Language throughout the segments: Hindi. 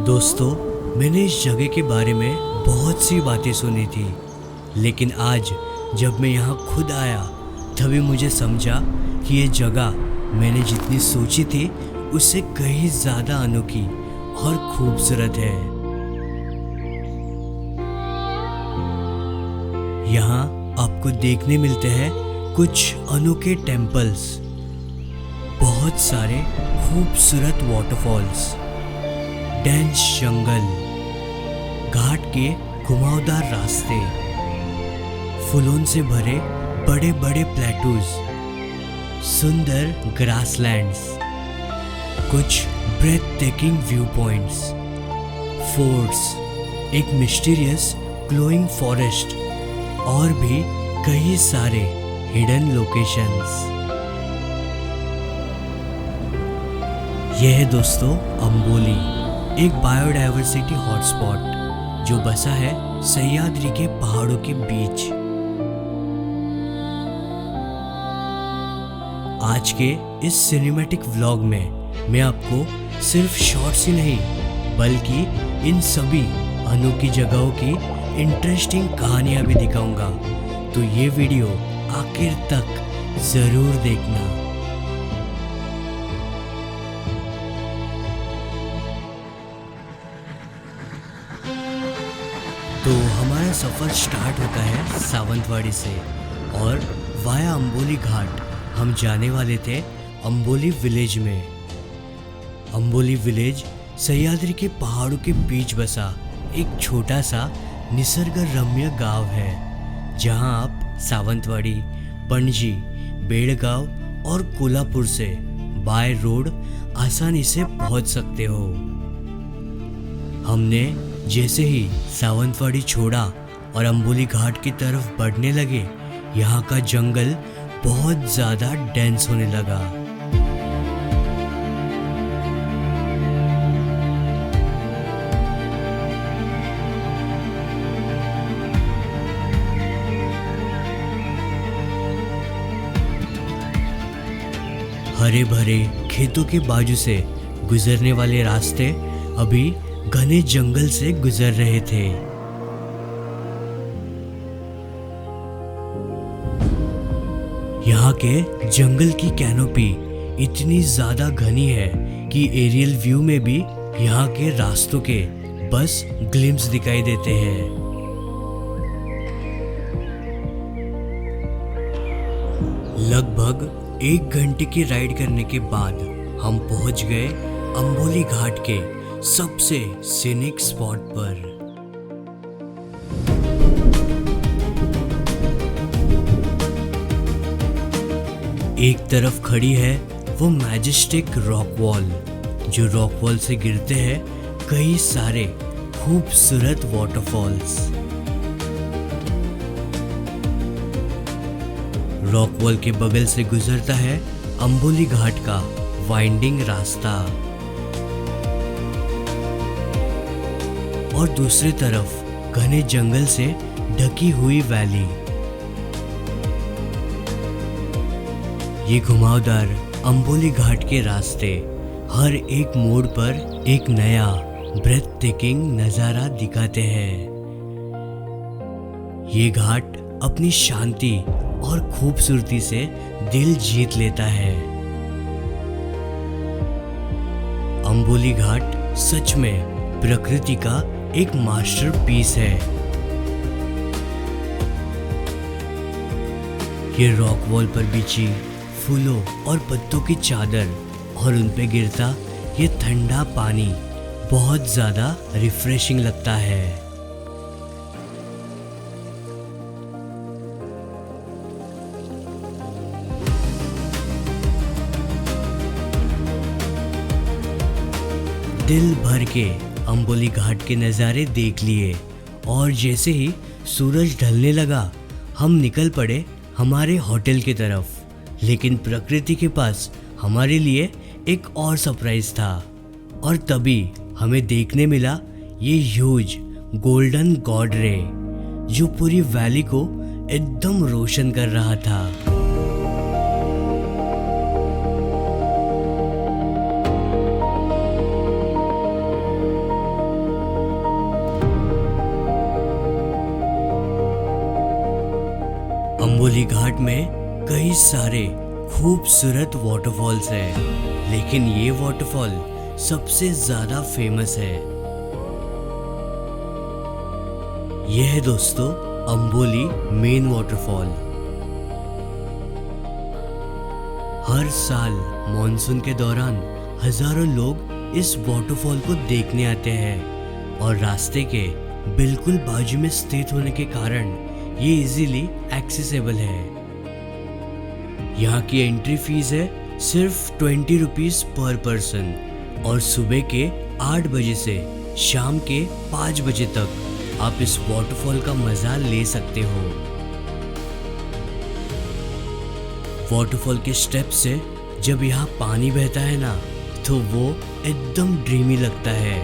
दोस्तों, मैंने इस जगह के बारे में बहुत सी बातें सुनी थी, लेकिन आज जब मैं यहाँ खुद आया तभी मुझे समझा कि ये जगह मैंने जितनी सोची थी उससे कहीं ज़्यादा अनोखी और खूबसूरत है। यहाँ आपको देखने मिलते हैं कुछ अनोखे टेम्पल्स, बहुत सारे खूबसूरत वाटरफॉल्स, डेंस जंगल, घाट के घुमावदार रास्ते, फूलों से भरे बड़े बड़े प्लेटूज, सुंदर ग्रासलैंड्स, कुछ breath taking view points, forts, एक मिस्टीरियस ग्लोइंग फॉरेस्ट और भी कई सारे हिडन लोकेशंस। यह है दोस्तों अंबोली, एक बायोडायवर्सिटी हॉटस्पॉट जो बसा है सह्याद्री के पहाड़ों के बीच। आज के इस सिनेमैटिक व्लॉग में मैं आपको सिर्फ शॉर्ट्स ही नहीं बल्कि इन सभी अनोखी जगहों की इंटरेस्टिंग कहानियां भी दिखाऊंगा, तो ये वीडियो आखिर तक जरूर देखना। तो हमारा सफ़र स्टार्ट होता है सावंतवाड़ी से और वाया अंबोली घाट हम जाने वाले थे अंबोली विलेज में। अंबोली विलेज सह्याद्री के पहाड़ों के बीच बसा एक छोटा सा निसर्ग रम्य गांव है, जहां आप सावंतवाड़ी, पणजी, बेड़गांव और कोल्हापुर से बाय रोड आसानी से पहुंच सकते हो। हमने जैसे ही सावंतवाड़ी छोड़ा और अंबोली घाट की तरफ बढ़ने लगे, यहाँ का जंगल बहुत ज़्यादा डेंस होने लगा। हरे भरे खेतों के बाजू से गुजरने वाले रास्ते अभी घने जंगल से गुजर रहे थे। यहाँ के जंगल की कैनोपी इतनी ज्यादा घनी है कि एरियल व्यू में भी यहाँ के रास्तों के बस ग्लिम्स दिखाई देते हैं। लगभग 1 घंटे की राइड करने के बाद हम पहुंच गए अंबोली घाट के सबसे सीनिक स्पॉट पर। एक तरफ खड़ी है वो मैजेस्टिक रॉक वॉल, जो रॉक वॉल से गिरते हैं कई सारे खूबसूरत वाटरफॉल्स। रॉक वॉल के बगल से गुजरता है अंबोली घाट का वाइंडिंग रास्ता और दूसरी तरफ घने जंगल से ढकी हुई वैली। ये घुमावदार अंबोली घाट के रास्ते हर एक मोड़ पर एक नया ब्रेथ टेकिंग नजारा दिखाते हैं। ये घाट अपनी शांति और खूबसूरती से दिल जीत लेता है। अंबोली घाट सच में प्रकृति का एक मास्टरपीस है। ये रॉक वॉल पर बिछी फूलों और पत्तों की चादर और उन पे गिरता ये ठंडा पानी बहुत ज्यादा रिफ्रेशिंग लगता है। दिल भर के अंबोली घाट के नज़ारे देख लिए और जैसे ही सूरज ढलने लगा हम निकल पड़े हमारे होटल की तरफ। लेकिन प्रकृति के पास हमारे लिए एक और सरप्राइज था और तभी हमें देखने मिला ये ह्यूज गोल्डन गॉड रे, जो पूरी वैली को एकदम रोशन कर रहा था। अंबोली घाट में कई सारे खूबसूरत वाटरफॉल्स हैं, लेकिन ये वाटरफॉल सबसे ज्यादा फेमस है। यह है दोस्तों अंबोली मेन वाटरफॉल। हर साल मॉनसून के दौरान हजारों लोग इस वाटरफॉल को देखने आते हैं और रास्ते के बिल्कुल बाजू में स्थित होने के कारण ये इजीली एक्सेसिबल है। यहाँ की एंट्री फीस है सिर्फ 20 रुपीज पर पर्सन और सुबह के 8 बजे से शाम के 5 बजे तक आप इस वाटरफॉल का मजा ले सकते हो। वाटरफॉल के स्टेप से जब यहाँ पानी बहता है ना, तो वो एकदम ड्रीमी लगता है।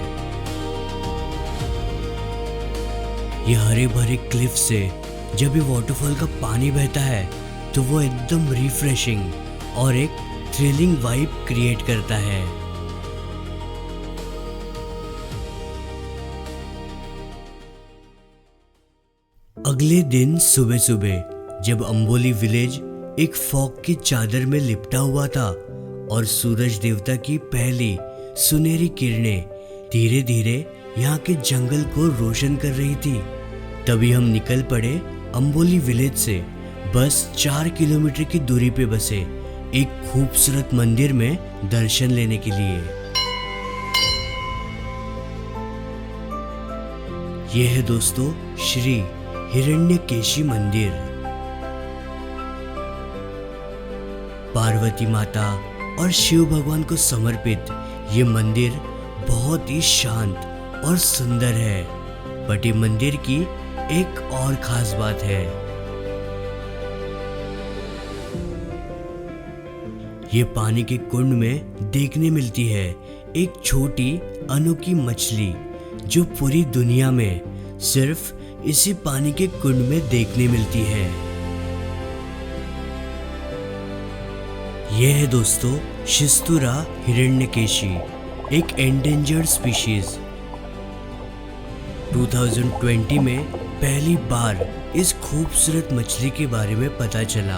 ये हरे भरे क्लिफ से जब ये वाटरफॉल का पानी बहता है तो वो एकदम रिफ्रेशिंग और एक थ्रिलिंग वाइब क्रिएट करता है। अगले दिन सुबह सुबह जब अंबोली विलेज एक फॉग की चादर में लिपटा हुआ था और सूरज देवता की पहली सुनहरी किरणें धीरे धीरे यहाँ के जंगल को रोशन कर रही थी, तभी हम निकल पड़े अंबोली विलेज से बस 4 किलोमीटर की दूरी पे बसे एक खूबसूरत मंदिर में दर्शन लेने के लिए। यह है दोस्तों श्री हिरण्यकेशी मंदिर। पार्वती माता और शिव भगवान को समर्पित ये मंदिर बहुत ही शांत और सुंदर है। बट ये मंदिर की एक और खास बात है, ये पानी के कुंड में देखने मिलती है एक छोटी अनोखी मछली जो पूरी दुनिया में सिर्फ इसी पानी के कुंड में देखने मिलती है। यह है दोस्तों शिस्तुरा हिरण्यकेशी, एक एंडेंजर्ड स्पीशीज। 2020 में पहली बार इस खूबसूरत मछली के बारे में पता चला।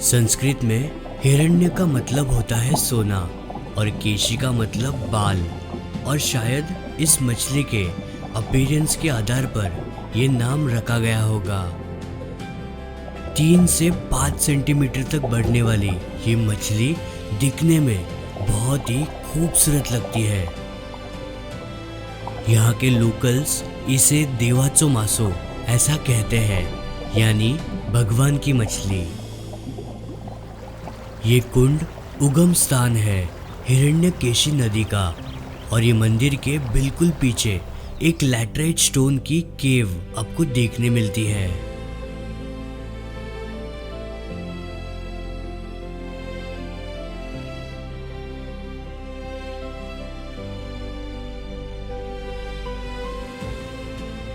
संस्कृत में हिरण्य का मतलब होता है सोना और केशी का मतलब बाल, और शायद इस मछली के अपीयरेंस के आधार पर यह नाम रखा गया होगा। 3 से 5 सेंटीमीटर तक बढ़ने वाली ये मछली दिखने में बहुत ही खूबसूरत लगती है। यहाँ के लोकल्स इसे देवाचो मासो ऐसा कहते हैं, यानी भगवान की मछली। ये कुंड उगम स्थान है हिरण्यकेशी नदी का, और ये मंदिर के बिल्कुल पीछे एक लैटराइट स्टोन की केव आपको देखने मिलती है।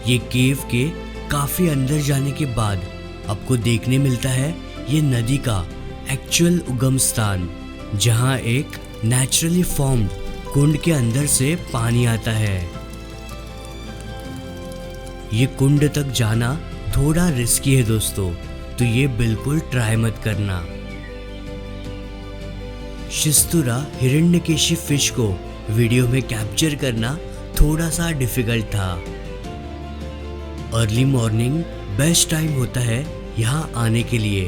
ये केव के काफी अंदर जाने के बाद आपको देखने मिलता है ये नदी का एक्चुअल उगम स्थान, जहां एक नेचुरली फॉर्म्ड कुंड के अंदर से पानी आता है। ये कुंड तक जाना थोड़ा रिस्की है दोस्तों, तो ये बिल्कुल ट्राई मत करना। शिस्तुरा हिरण्यकेशी फिश को वीडियो में कैप्चर करना थोड़ा सा डिफिकल्ट था। अर्ली मॉर्निंग बेस्ट टाइम होता है यहाँ आने के लिए,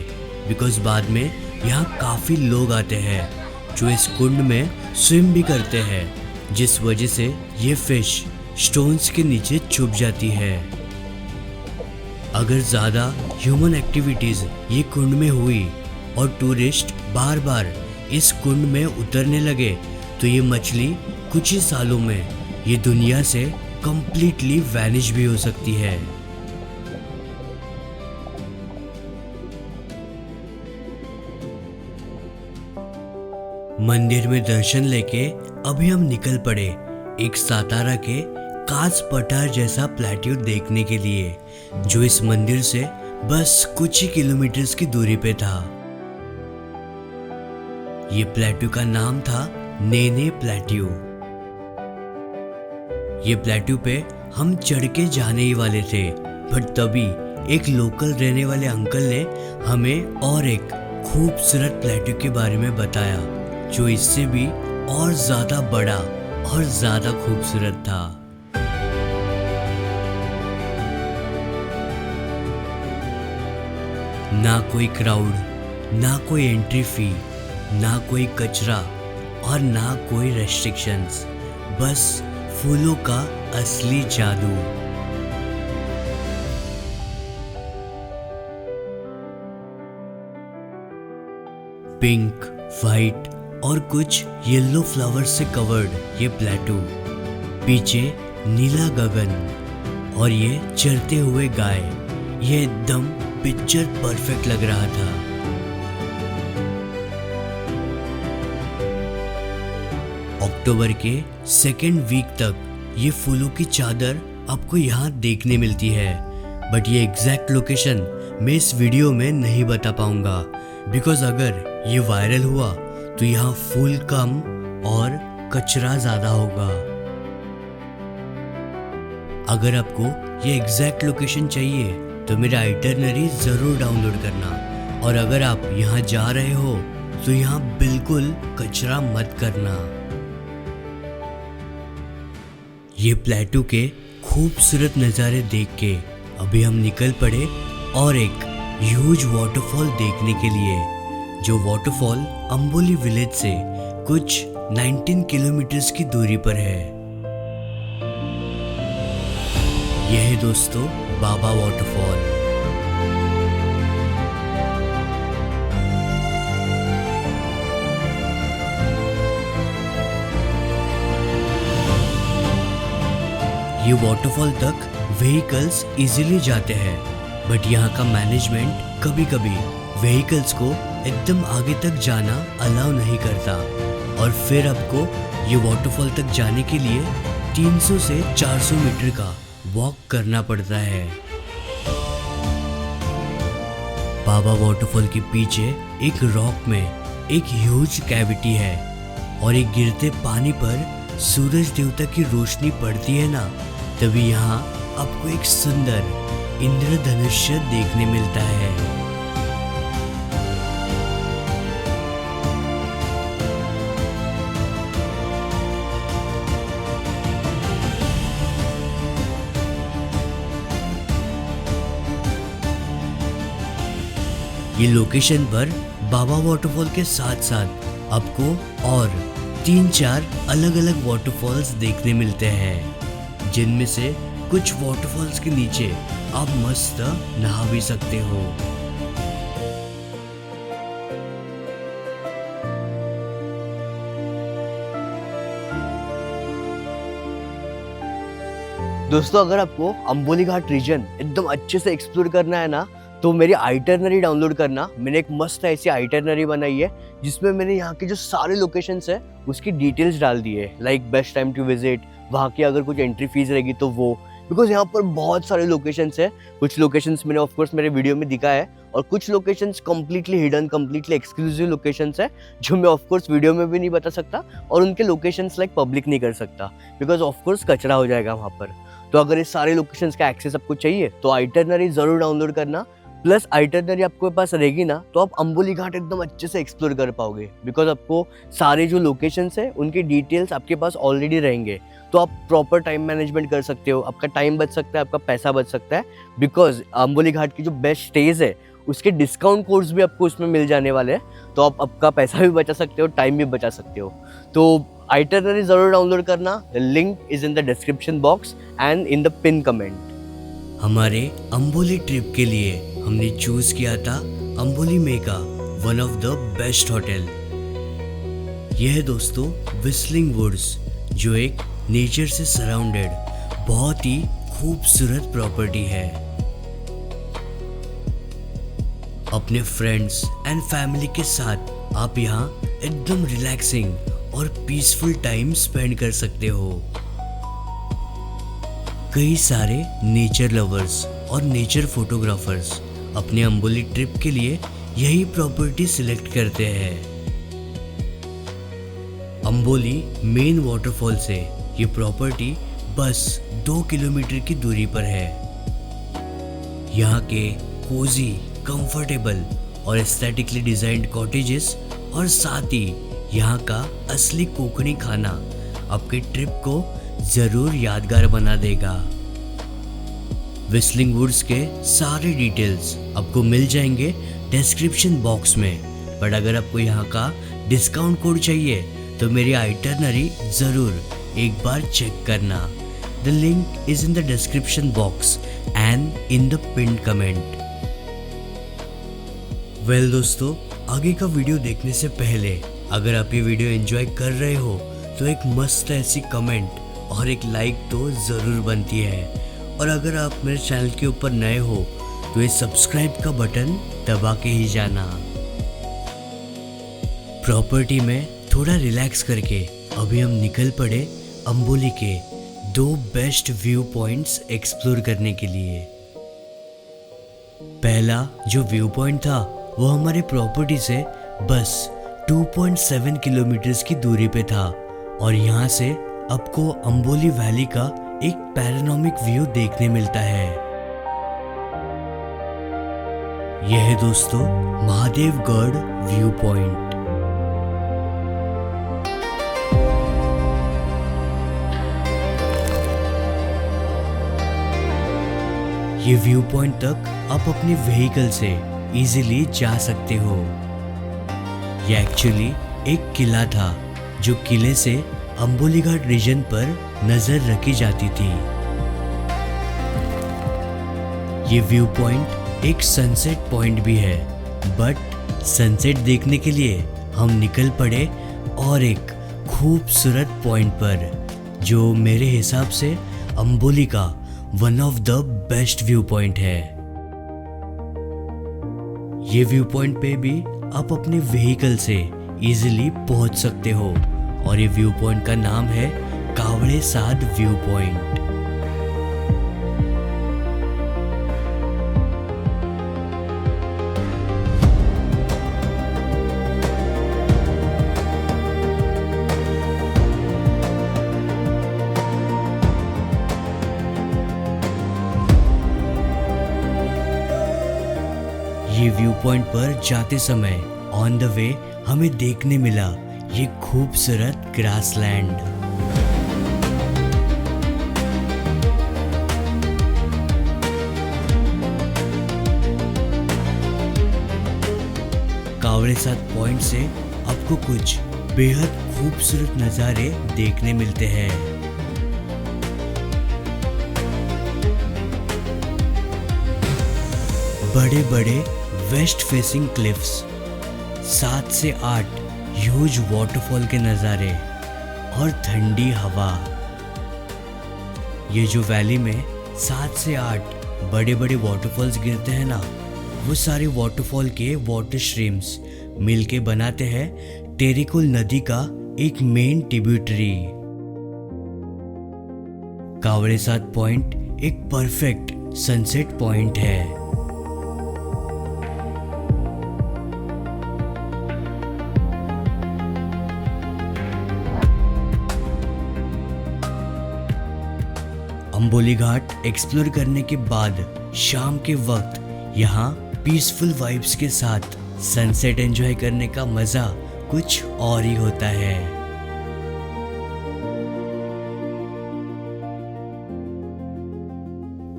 बिकॉज बाद में यहाँ काफ़ी लोग आते हैं जो इस कुंड में स्विम भी करते हैं, जिस वजह से ये फिश स्टोन्स के नीचे छुप जाती है। अगर ज़्यादा ह्यूमन एक्टिविटीज़ ये कुंड में हुई और टूरिस्ट बार बार इस कुंड में उतरने लगे तो ये मछली कुछ ही सालों में ये दुनिया से कंप्लीटली वैनिश भी हो सकती है। मंदिर में दर्शन लेके अभी हम निकल पड़े एक सातारा के कास पठार जैसा प्लेट्यू देखने के लिए, जो इस मंदिर से बस कुछ ही किलोमीटर्स की दूरी पे था। ये प्लेट्यू का नाम था नेने प्लेट्यू। ये प्लेट्यू पे हम चढ़ के जाने ही वाले थे, बट तभी एक लोकल रहने वाले अंकल ने हमें और एक खूबसूरत प्लेटू के बारे में बताया जो इससे भी और ज्यादा बड़ा और ज्यादा खूबसूरत था। ना कोई क्राउड, ना कोई एंट्री फी, ना कोई कचरा और ना कोई रेस्ट्रिक्शंस, बस फूलों का असली जादू। पिंक, वाइट और कुछ येलो फ्लावर से कवर्ड ये प्लेटू, पीछे नीला गगन और ये चरते हुए गाय, ये एकदम पिक्चर परफेक्ट लग रहा था। अक्टूबर के सेकेंड वीक तक ये फूलों की चादर आपको यहाँ देखने मिलती है, बट ये एग्जैक्ट लोकेशन मैं इस वीडियो में नहीं बता पाऊंगा बिकॉज अगर ये वायरल हुआ तो यहाँ फूल कम और कचरा ज्यादा होगा। अगर आपको ये एग्जैक्ट लोकेशन चाहिए तो मेरा आइटरनरी जरूर डाउनलोड करना, और अगर आप यहाँ जा रहे हो तो यहाँ बिल्कुल कचरा मत करना। ये प्लेटू के खूबसूरत नज़ारे देख के अभी हम निकल पड़े और एक ह्यूज वाटरफॉल देखने के लिए, जो वाटरफॉल अंबोली विलेज से कुछ 19 किलोमीटर्स की दूरी पर है। यह है दोस्तों बाबा वाटरफॉल। ये वाटरफॉल तक व्हीकल्स इजीली जाते हैं, बट यहाँ का मैनेजमेंट कभी कभी व्हीकल्स को एकदम आगे तक जाना अलाउ नहीं करता, और फिर आपको ये वाटरफॉल तक जाने के लिए 300 से 400 मीटर का वॉक करना पड़ता है। बाबा वाटरफॉल के पीछे एक रॉक में एक ह्यूज कैविटी है, और एक गिरते पानी पर सूरज देवता की रोशनी पड़ती है ना, तभी यहाँ आपको एक सुंदर इंद्रधनुष्य देखने मिलता है। ये लोकेशन पर बाबा वाटरफॉल के साथ साथ आपको और 3-4 अलग अलग वाटरफॉल्स देखने मिलते हैं, जिनमें से कुछ वाटरफॉल्स के नीचे आप मस्त नहा भी सकते हो। दोस्तों, अगर आपको अंबोली घाट रीजन एकदम अच्छे से एक्सप्लोर करना है ना, तो मेरी आइटरनरी डाउनलोड करना। मैंने एक मस्त ऐसी आइटरनरी बनाई है जिसमें मैंने यहाँ के जो सारे लोकेशंस है उसकी डिटेल्स डाल दी है, like best time to visit, वहाँ की अगर कुछ एंट्री फीस रहेगी तो वो, बिकॉज यहाँ पर बहुत सारे लोकेशंस है। कुछ लोकेशंस मैंने ऑफकोर्स मेरे वीडियो में दिखा है, और कुछ locations completely hidden, completely exclusive locations है जो मैं ऑफकोर्स वीडियो में भी नहीं बता सकता, और उनके लोकेशंस लाइक पब्लिक नहीं कर सकता बिकॉज ऑफकोर्स कचरा हो जाएगा वहाँ पर। तो अगर इस सारे लोकेशंस का एक्सेस आपको चाहिए तो आइटरनरी जरूर डाउनलोड करना। प्लस आइटरनरी आपके पास रहेगी ना, तो आप अंबोली घाट एकदम अच्छे से एक्सप्लोर कर पाओगे, बिकॉज आपको सारे जो लोकेशंस है उनके डिटेल्स आपके पास ऑलरेडी रहेंगे। तो आप प्रॉपर टाइम मैनेजमेंट कर सकते हो, आपका टाइम बच सकता है, आपका पैसा बच सकता है, बिकॉज अंबोली घाट की जो बेस्ट स्टेज है उसके डिस्काउंट कोड्स भी आपको उसमें मिल जाने वाले हैं। तो आप आपका पैसा भी बचा सकते हो, टाइम भी बचा सकते हो। तो आइटरनरी ज़रूर डाउनलोड करना। Link is in the description box and in the pin comment. हमारे अंबोली ट्रिप के लिए हमने चूज किया था Amboli mega, one of the best hotel. यह है दोस्तों विस्लिंग वुड्स, जो एक नेचर से सराउंडेड बहुत ही खूबसूरत प्रॉपर्टी है। अपने फ्रेंड्स एंड फैमिली के साथ आप यहाँ एकदम रिलैक्सिंग और पीसफुल टाइम स्पेंड कर सकते हो। कई सारे नेचर लवर्स और नेचर फोटोग्राफर्स अपने अंबोली ट्रिप के लिए यही प्रॉपर्टी सिलेक्ट करते हैं। अंबोली मेन वाटरफॉल से ये प्रॉपर्टी बस 2 किलोमीटर की दूरी पर है। यहाँ के कोजी, कंफर्टेबल और एस्थेटिकली डिजाइंड कॉटेजेस और साथ ही यहाँ का असली कोंकणी खाना आपके ट्रिप को जरूर यादगार बना देगा। व्हिस्लिंग वुड्स के सारे डिटेल्स आपको मिल जाएंगे डिस्क्रिप्शन बॉक्स में, बट अगर आपको यहाँ का डिस्काउंट कोड चाहिए तो मेरी आइटरनरी जरूर एक बार चेक करना। The link is in the description box and in the pinned comment. Well दोस्तों, आगे का वीडियो देखने से पहले अगर आप ये वीडियो एंजॉय कर रहे हो तो एक मस्त ऐसी कमेंट और एक लाइक तो ज़रूर बनती है, और अगर आप मेरे चैनल के ऊपर नए हो तो ये सब्सक्राइब का बटन दबा के ही जाना। प्रॉपर्टी में थोड़ा रिलैक्स करके अभी हम निकल पड़े अंबोली के 2 बेस्ट व्यू पॉइंट्स एक्सप्लोर करने के लिए। पहला जो व्यू पॉइंट था वो हमारे प्रॉपर्टी से बस 2.7 किलोमीटर्स की दूरी पे था, और यहाँ से आपको अंबोली वैली का एक पैरानॉमिक व्यू देखने मिलता है। यह है दोस्तों महादेवगढ़ व्यू पॉइंट। ये व्यू पॉइंट तक आप अपने व्हीकल से इजीली जा सकते हो। ये एक्चुअली एक किला था जो किले से अंबोली घाट रीजन पर नजर रखी जाती थी। ये व्यू पॉइंट एक सनसेट पॉइंट भी है, बट सनसेट देखने के लिए हम निकल पड़े और एक खूबसूरत पॉइंट पर, जो मेरे हिसाब से अंबोली का one of the best view point है। ये व्यू पॉइंट पे भी आप अपने व्हीकल से इजीली पहुंच सकते हो, और ये व्यू पॉइंट का नाम है कावड़े साध व्यू पॉइंट। ये व्यू पॉइंट पर जाते समय ऑन द वे हमें देखने मिला ये खूबसूरत ग्रासलैंड। कावड़े साथ पॉइंट से आपको कुछ बेहद खूबसूरत नज़ारे देखने मिलते हैं। बड़े बड़े वेस्ट फेसिंग क्लिफ्स, 7 से 8 ह्यूज वाटरफॉल के नज़ारे और ठंडी हवा। ये जो वैली में 7 से 8 बड़े बड़े वाटरफॉल्स गिरते हैं ना, वो सारे वाटरफॉल के वाटर स्ट्रीम्स मिलके बनाते हैं टेरिकुल नदी का एक मेन ट्रिब्यूटरी। कावड़े साथ पॉइंट एक परफेक्ट सनसेट पॉइंट है। अंबोली घाट एक्सप्लोर करने के बाद शाम के वक्त यहाँ पीसफुल वाइब्स के साथ सनसेट एंजॉय करने का मजा कुछ और ही होता है।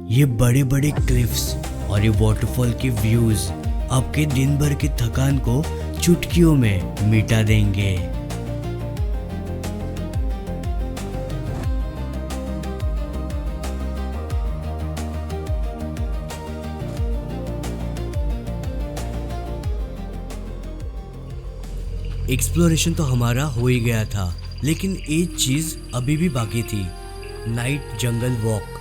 ये बड़े बड़े क्लिफ्स और ये वाटरफॉल के व्यूज आपके दिन भर की थकान को चुटकियों में मिटा देंगे। एक्सप्लोरेशन तो हमारा हो ही गया था, लेकिन एक चीज अभी भी बाकी थी, नाइट जंगल वॉक।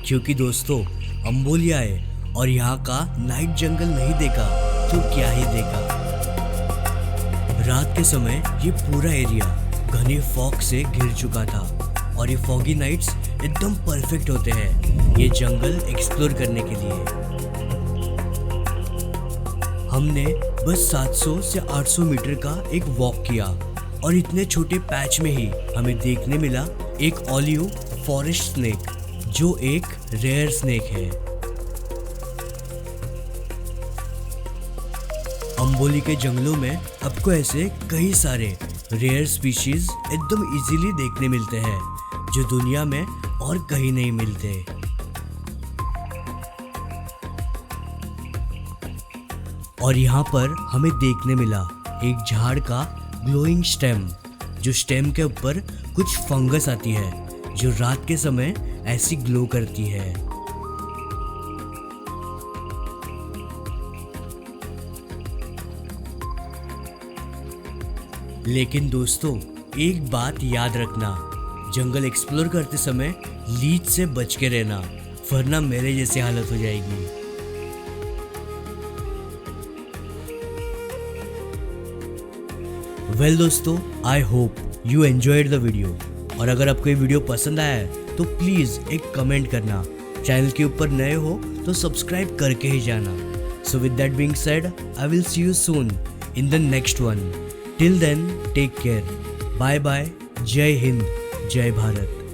क्योंकि दोस्तों अंबोली आए और यहाँ का नाइट जंगल नहीं देखा तो क्या ही देखा। रात के समय ये पूरा एरिया घने फॉग से घिर चुका था, और ये फॉगी नाइट्स एकदम परफेक्ट होते हैं ये जंगल एक्सप्लोर करने के लिए। हमने बस 700 से 800 मीटर का एक वॉक किया, और इतने छोटे पैच में ही हमें देखने मिला एक ऑलिव फॉरेस्ट स्नेक, जो एक रेयर स्नेक है। अंबोली के जंगलों में आपको ऐसे कई सारे रेयर स्पीशीज एकदम इजीली देखने मिलते हैं जो दुनिया में और कहीं नहीं मिलते। और यहाँ पर हमें देखने मिला एक झाड़ का ग्लोइंग स्टेम, जो स्टेम के ऊपर कुछ फंगस आती है जो रात के समय ऐसी ग्लो करती है। लेकिन दोस्तों एक बात याद रखना, जंगल एक्सप्लोर करते समय लीच से बच के रहना, वरना मेरे जैसी हालत हो जाएगी। वेल दोस्तों, I hope you enjoyed the video. और अगर आपको ये वीडियो पसंद आया है तो प्लीज़ एक कमेंट करना। चैनल के ऊपर नए हो तो सब्सक्राइब करके ही जाना। So with that being said, I will see you soon in the next one. Till then, take care, bye bye, जय हिंद, जय भारत।